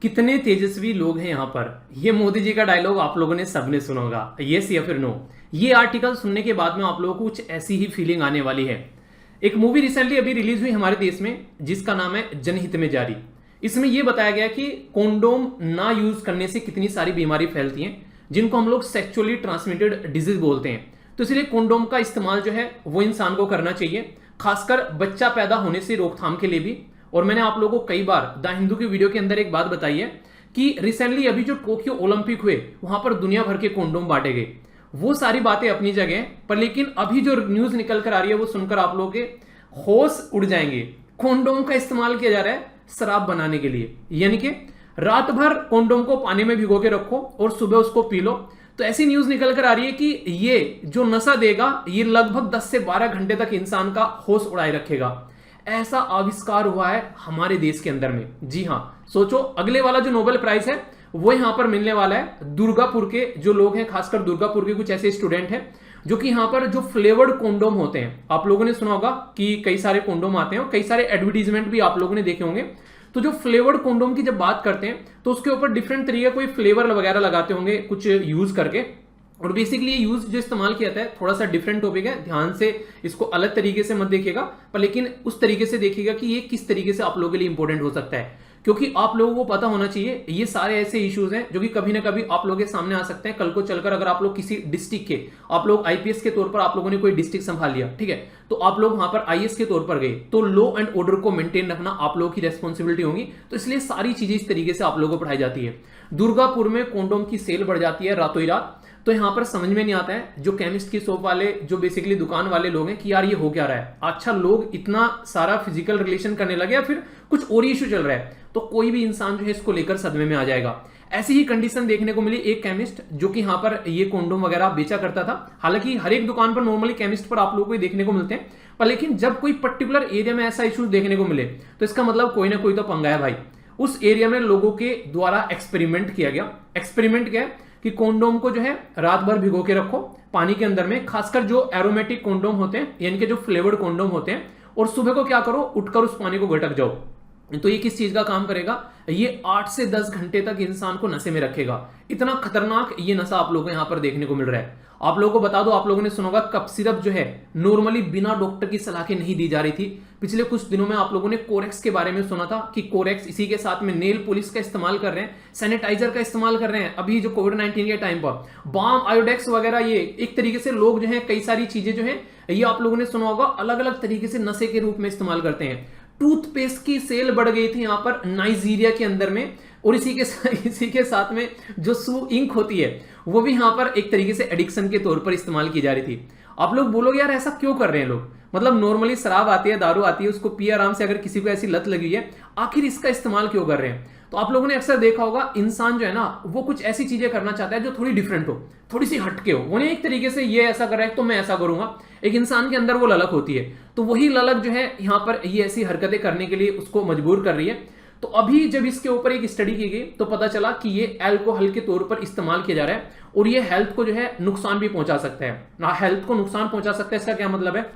कितने तेजस्वी लोग हैं यहां पर। ये मोदी जी का डायलॉग आप लोगों ने सबने सुना होगा, यस या फिर नो। ये आर्टिकल सुनने के बाद में आप लोगों को कुछ ऐसी ही फीलिंग आने वाली है। एक मूवी रिसेंटली अभी रिलीज हुई हमारे देश में जिसका नाम है जनहित में जारी। इसमें यह बताया गया कि कॉन्डोम ना यूज करने से कितनी सारी बीमारी फैलती हैं जिनको हम लोग सेक्सुअली ट्रांसमिटेड डिजीज बोलते हैं। तो इसलिए कॉन्डोम का इस्तेमाल जो है वो इंसान को करना चाहिए, खासकर बच्चा पैदा होने से रोकथाम के लिए भी। और मैंने आप लोगों को कई बार द हिंदू की वीडियो के अंदर एक बात बताई है कि रिसेंटली अभी जो टोक्यो ओलंपिक हुए वहां पर दुनिया भर के कॉन्डोम बांटे गए। वो सारी बातें अपनी जगह पर, लेकिन अभी जो न्यूज निकल कर आ रही है वो सुनकर आप लोगों के होश उड़ जाएंगे। कॉन्डोम का इस्तेमाल किया जा रहा है शराब बनाने के लिए, यानी कि रात भर कॉन्डोम को पानी में भिगो के रखो और सुबह उसको पी लो। तो ऐसी न्यूज निकल कर आ रही है कि ये जो नशा देगा ये लगभग 10 से 12 घंटे तक इंसान का होश उड़ाए रखेगा। ऐसा आविष्कार हुआ है हमारे देश के अंदर में। जी हां, सोचो अगले वाला जो नोबेल प्राइज है वो यहां पर मिलने वाला है दुर्गापुर के जो लोग हैं, खासकर दुर्गापुर के कुछ ऐसे स्टूडेंट हैं जो कि यहां पर जो फ्लेवर्ड कॉन्डोम होते हैं, आप लोगों ने सुना होगा कि कई सारे कॉन्डोम आते हैं और कई सारे एडवर्टीजमेंट भी आप लोगों ने देखे होंगे। तो जो फ्लेवर्ड कॉन्डोम की जब बात करते हैं तो उसके ऊपर डिफरेंट तरीके कोई फ्लेवर वगैरह लगाते होंगे कुछ यूज करके। और बेसिकली ये यूज जो इस्तेमाल किया जाता है थोड़ा सा डिफरेंट टॉपिक है, ध्यान से इसको अलग तरीके से मत देखिएगा, पर लेकिन उस तरीके से देखिएगा कि ये किस तरीके से आप लोगों के लिए इंपॉर्टेंट हो सकता है। क्योंकि आप लोगों को पता होना चाहिए ये सारे ऐसे इश्यूज हैं जो कि कभी ना कभी आप लोगों के सामने आ सकते हैं। कल को चलकर अगर आप लोग किसी डिस्ट्रिक्ट के, आप लोग आईपीएस के तौर पर आप लोगों ने कोई डिस्ट्रिक्ट संभाल लिया, ठीक है, तो आप लोग वहां पर आईएएस के तौर पर गए तो लॉ एंड ऑर्डर को मेंटेन रखना आप लोगों की रेस्पॉन्सिबिलिटी होगी। तो इसलिए सारी चीजें इस तरीके से आप लोगों को पढ़ाई जाती है। दुर्गापुर में कॉन्डोम की सेल बढ़ जाती है रातों ही रात। तो यहां पर समझ में नहीं आता है जो केमिस्ट की शॉप वाले, जो बेसिकली दुकान वाले लोग हैं, कि यार ये हो क्या रहा है। अच्छा, लोग इतना सारा फिजिकल रिलेशन करने लगे या फिर कुछ और इशू चल रहा है, तो कोई भी इंसान जो है इसको लेकर सदमे में आ जाएगा। ऐसी ही कंडीशन देखने को मिली एक केमिस्ट जो कि यहां पर ये कॉन्डोम वगैरह बेचा करता था। हालांकि हर एक दुकान पर नॉर्मली केमिस्ट पर आप लोगों को देखने को मिलते हैं, पर लेकिन जब कोई पर्टिकुलर एरिया में ऐसा इशू देखने को मिले तो इसका मतलब कोई ना कोई तो पंगा है भाई। उस एरिया में लोगों के द्वारा एक्सपेरिमेंट किया गया। एक्सपेरिमेंट क्या है कि कॉन्डोम को जो है रात भर भिगो के रखो पानी के अंदर में, खासकर जो एरोमेटिक कॉन्डोम होते हैं यानी कि जो फ्लेवर्ड कॉन्डोम होते हैं, और सुबह को क्या करो, उठकर उस पानी को गटक जाओ। तो ये किस चीज का काम करेगा, ये 8 से 10 घंटे तक इंसान को नशे में रखेगा। इतना खतरनाक ये नशा आप लोगों को यहां पर देखने को मिल रहा है। आप लोगों को बता दो, आप लोगों ने सुना होगा कफ सिरप जो है नॉर्मली बिना डॉक्टर की सलाह के नहीं दी जा रही थी। पिछले कुछ दिनों में आप लोगों ने कोरेक्स के बारे में सुना था कि कोरेक्स, इसी के साथ में नेल पॉलिश का इस्तेमाल कर रहे हैं, सैनिटाइजर का इस्तेमाल कर रहे हैं। अभी जो कोविड-19 के टाइम पर बाम, आयोडेक्स वगैरह, ये एक तरीके से लोग जो है कई सारी चीजें जो है ये आप लोगों ने सुना होगा अलग अलग तरीके से नशे के रूप में इस्तेमाल करते हैं। टूथपेस्ट की सेल बढ़ गई थी यहां पर नाइजीरिया के अंदर में, और इसी के साथ में जो सू इंक होती है वो भी यहां पर एक तरीके से एडिक्शन के तौर पर इस्तेमाल की जा रही थी। आप लोग बोलोगे यार ऐसा क्यों कर रहे हैं लोग, मतलब नॉर्मली शराब आती है, दारू आती है, उसको पिए आराम से, अगर किसी को ऐसी लत लगी है, आखिर इसका इस्तेमाल क्यों कर रहे हैं। तो आप लोगों ने अक्सर देखा होगा इंसान जो है ना वो कुछ ऐसी चीजें करना चाहता है जो थोड़ी डिफरेंट हो, थोड़ी सी हटके हो। वो नहीं एक तरीके से ये ऐसा कर रहा है तो मैं ऐसा करूंगा, एक इंसान के अंदर वो ललक होती है। तो वही ललक जो है यहां पर ये ऐसी हरकतें करने के लिए उसको मजबूर कर रही है। तो अभी जब इसके ऊपर एक स्टडी की गई तो पता चला कि ये अल्कोहल के तौर पर इस्तेमाल किया जा रहा है और ये हेल्थ को जो है नुकसान भी पहुंचा सकता है ना। हेल्थ को नुकसान पहुंचा सकता है, इसका क्या मतलब है,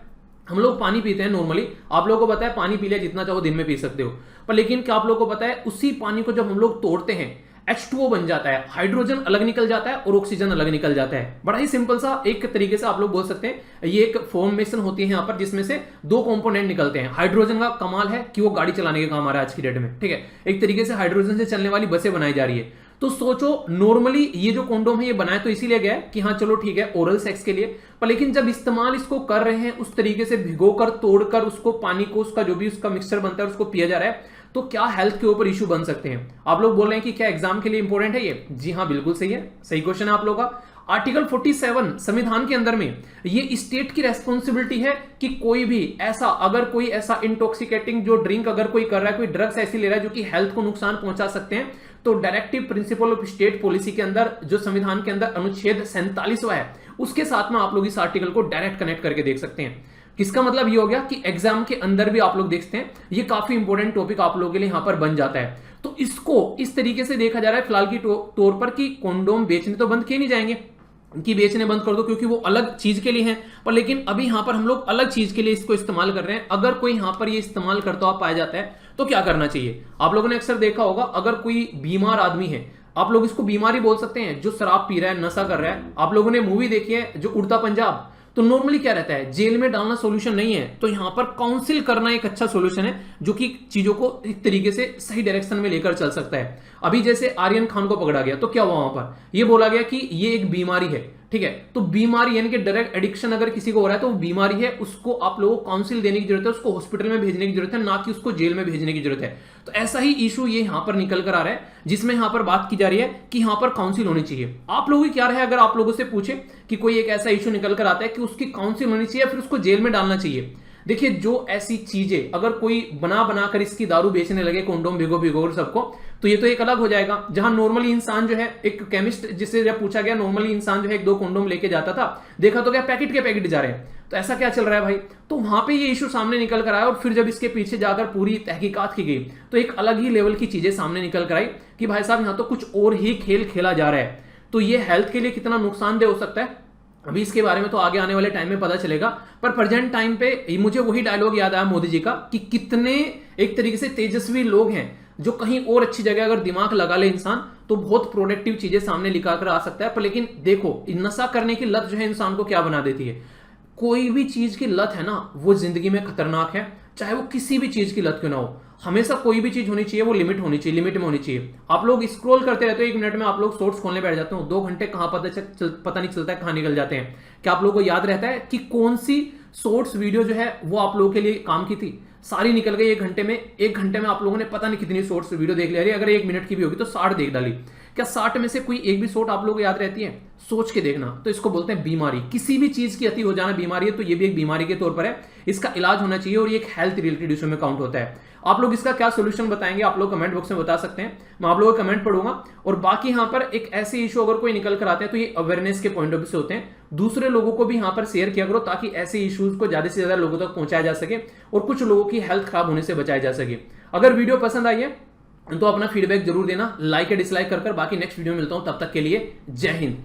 हम लोग पानी पीते हैं नॉर्मली, आप लोगों को पता है पानी पी लिया जितना चाहो दिन में पी सकते हो, पर लेकिन क्या आप लोगों को पता है उसी पानी को जब हम लोग तोड़ते हैं H2O बन जाता है, हाइड्रोजन अलग निकल जाता है और ऑक्सीजन अलग निकल जाता है। बड़ा ही सिंपल सा एक तरीके से आप लोग बोल सकते हैं, ये एक फॉर्मेशन होती है यहाँ पर जिसमें से 2 कंपोनेंट निकलते हैं। हाइड्रोजन का कमाल है कि वो गाड़ी चलाने के काम आ रहा है आज की डेट में, ठीक है, एक तरीके से हाइड्रोजन से चलने वाली बसें बनाई जा रही है। तो सोचो नॉर्मली ये जो कॉन्डोम है ये बनाया तो इसीलिए गया है कि हाँ चलो ठीक है ओरल सेक्स के लिए, पर लेकिन जब इस्तेमाल इसको कर रहे हैं उस तरीके से भिगोकर तोड़कर उसको पानी को, उसका जो भी उसका मिक्सचर बनता है उसको पिया जा रहा है, तो क्या हेल्थ के ऊपर इशू बन सकते हैं। आप लोग बोल रहे हैं कि क्या एग्जाम के लिए इंपॉर्टेंट है ये, जी हाँ बिल्कुल सही है, सही क्वेश्चन है आप लोगों का। आर्टिकल 47 संविधान के अंदर में ये स्टेट की रेस्पॉन्सिबिलिटी है कि कोई भी ऐसा, अगर कोई ऐसा इंटॉक्सिकेटिंग जो ड्रिंक अगर कोई कर रहा है, कोई ड्रग्स ऐसी ले रहा है जो कि हेल्थ को नुकसान पहुंचा सकते हैं, तो directive principle of state policy के अंदर जो संविधान के अंदर अनुच्छेद 47वां है उसके साथ में आप लोग इस आर्टिकल को डायरेक्ट कनेक्ट करके देख सकते हैं। किसका मतलब ये हो गया कि एग्जाम के अंदर भी आप लोग देखते हैं ये काफी इंपॉर्टेंट टॉपिक आप लोगों के लिए यहां पर बन जाता है। तो इसको इस तरीके से देखा जा रहा है फिलहाल की तौर पर कि कॉन्डोम बेचने तो बंद किए नहीं जाएंगे कि बेचने बंद कर दो क्योंकि वो अलग चीज के लिए हैं, पर लेकिन अभी यहां पर हम लोग अलग चीज के लिए इसको इस्तेमाल कर रहे हैं। अगर कोई यहां पर ये इस्तेमाल करता हुआ पाया जाता है तो क्या करना चाहिए। आप लोगों ने अक्सर देखा होगा, अगर कोई बीमार आदमी है, आप लोग इसको बीमारी बोल सकते हैं, जो शराब पी रहा है, नशा कर रहा है। आप लोगों ने मूवी देखी है जो उड़ता पंजाब, तो नॉर्मली क्या रहता है, जेल में डालना सॉल्यूशन नहीं है, तो यहां पर काउंसिल करना एक अच्छा सॉल्यूशन है, जो कि चीजों को एक तरीके से सही डायरेक्शन में लेकर चल सकता है। अभी जैसे आर्यन खान को पकड़ा गया, तो क्या हुआ, वहां पर यह बोला गया कि ये एक बीमारी है, ठीक है। तो बीमारी यानी कि डायरेक्ट एडिक्शन अगर किसी को हो रहा है तो वो बीमारी है, उसको आप लोगों को काउंसिल देने की जरूरत है, उसको हॉस्पिटल में भेजने की जरूरत है, ना कि उसको जेल में भेजने की जरूरत है। तो ऐसा ही इशू ये यहां पर निकल कर आ रहा है, जिसमें यहां पर बात की जा रही है कि यहां पर काउंसिल होनी चाहिए। आप लोगों की क्या है, अगर आप लोगों से पूछे कि कोई एक ऐसा इशू निकल कर आता है कि उसकी काउंसिल होनी चाहिए या फिर उसको जेल में डालना चाहिए। देखिए, जो ऐसी चीजें अगर कोई बना बनाकर इसकी दारू बेचने लगे, कंडोम भिगो भिगो सबको, तो ये तो एक अलग हो जाएगा। जहां नॉर्मली इंसान जो है, एक केमिस्ट जिससे जब पूछा गया, नॉर्मली इंसान जो है 1-2 कंडोम लेके जाता था, देखा तो क्या पैकेट के पैकेट जा रहे हैं, तो ऐसा क्या चल रहा है भाई। तो वहां पे ये इशू सामने निकल कर आया, और फिर जब इसके पीछे जाकर पूरी तहकीकात की गई, तो एक अलग ही लेवल की चीजें सामने निकल कर आई कि भाई साहब यहां तो कुछ और ही खेल खेला जा रहा है। तो ये हेल्थ के लिए कितना नुकसानदेह हो सकता है, अभी इसके बारे में तो आगे आने वाले टाइम में पता चलेगा। पर प्रेजेंट टाइम पे मुझे वही डायलॉग याद आया मोदी जी का, कि कितने एक तरीके से तेजस्वी लोग हैं, जो कहीं और अच्छी जगह अगर दिमाग लगा ले इंसान, तो बहुत प्रोडक्टिव चीजें सामने लिखा कर आ सकता है। पर लेकिन देखो, नशा करने की लत जो है इंसान को क्या बना देती है। कोई भी चीज की लत है ना, वो जिंदगी में खतरनाक है, चाहे वो किसी भी चीज की लत क्यों ना हो। हमेशा कोई भी चीज होनी चाहिए, वो लिमिट होनी चाहिए, लिमिट में होनी चाहिए। आप लोग स्क्रॉल करते रहते हो, 1 मिनट में आप लोग शॉर्ट्स खोलने बैठ जाते हो, 2 घंटे कहां पता नहीं चलता है, कहां निकल जाते हैं। क्या आप लोगों को याद रहता है कि कौन सी शॉर्ट्स वीडियो जो है वो आप लोगों के लिए काम की थी, सारी निकल गई 1 घंटे में। 1 घंटे में आप लोगों ने पता नहीं कितनी शॉर्ट्स वीडियो देख ली। अगर 1 मिनट की भी होगी तो 60 देख डाली। क्या 60 में से कोई एक भी शॉर्ट आप लोगों को याद रहती है? सोच के देखना। तो इसको बोलते हैं बीमारी। किसी भी चीज की अति हो जाना बीमारी है, तो ये भी एक बीमारी के तौर पर है, इसका इलाज होना चाहिए, और ये एक हेल्थ रिलेटेड इशू में काउंट होता है। आप लोग इसका क्या सोल्यूशन बताएंगे, आप लोग कमेंट बॉक्स में बता सकते हैं, मैं आप लोगों का कमेंट पढ़ूंगा। और बाकी यहाँ पर एक ऐसे इशू अगर कोई निकल कर आते हैं, तो ये अवेयरनेस के पॉइंट ऑफ व्यू से होते हैं। दूसरे लोगों को भी यहाँ पर शेयर किया करो, ताकि ऐसे इश्यूज को ज्यादा से ज्यादा लोगों तक पहुंचाया जा सके, और कुछ लोगों की हेल्थ खराब होने से बचाया जा सके। अगर वीडियो पसंद आई है तो अपना फीडबैक जरूर देना, लाइक या डिसलाइक कर। बाकी नेक्स्ट वीडियो में मिलता हूं, तब तक के लिए जय हिंद।